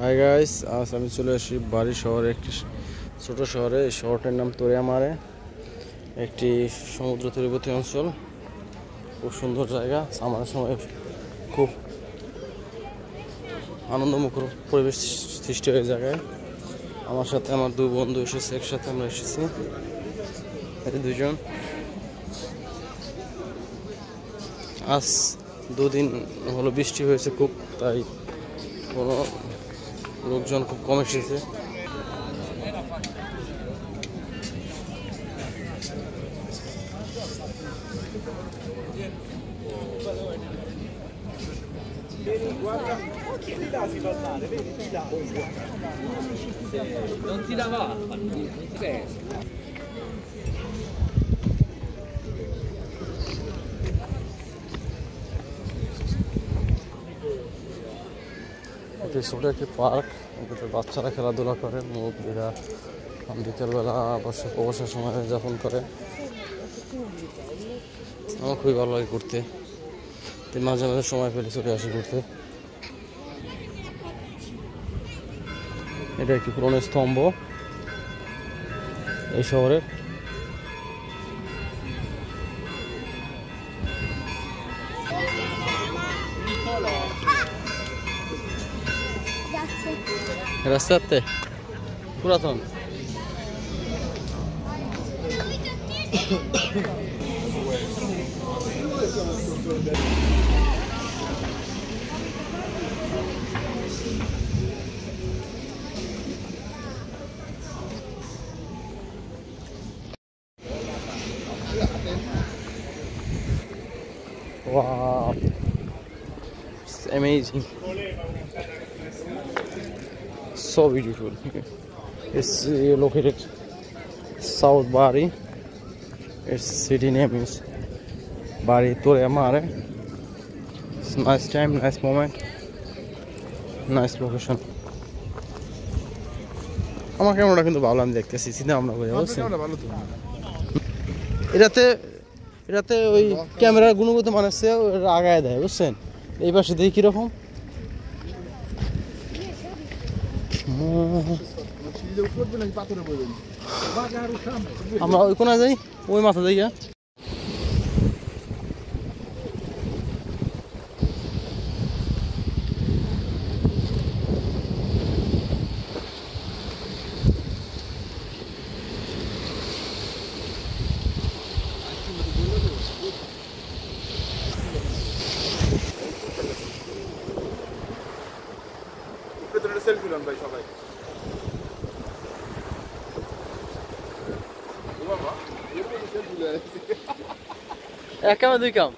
Hi guys, আজ আমি চলে আসি বাড়ি শহরে, একটি ছোট শহরে। এই শহরটার নাম তোরিয়ামারে, একটি সমুদ্র তীরবর্তী অঞ্চল। খুব সুন্দর জায়গা, আমার সময় খুব আনন্দমুখর পরিবেশ সৃষ্টি হয়ে জায়গায়। আমার সাথে আমার দুই বন্ধু এসেছে, একসাথে আমরা এসেছি। এই দুজন আজ দুদিন হলো বৃষ্টি হয়েছে খুব, তাই কোনো লোকজন খুব কম এসেছে। Non ti dava, non ti resta. এটি ছোট একটি পার্ক, এটাতে বাচ্চারা খেলাধুলা করে, মুরব্বীরা বিকেলবেলা অবসর সময় যাপন করে। আমার খুবই ভালো লাগে ঘুরতে, মাঝে মাঝে সময় পেলে চলে আসি ঘুরতে। এটা একটি পুরনো স্তম্ভ এই শহরের। রাস্তাতে পুরাতন Wow, it's amazing, so beautiful. It's located South Bari. Its city name is Bari Toryamare. It's nice time, nice moment, nice location. আমার ক্যামেরাটা কিন্তু ভালো, আমি দেখতেছি সিধা আমরা বলে বুঝছেন। এটাতে ওই ক্যামেরার গুণগত মান আছে, আগায় দেয় বুঝছেন। এই পাশে দেখি কিরকম। আমরা ওই কোনায় যাই, ওই মাথা যাই। সেলফি লন ভাই সবাই। এক কামে দুই কাম।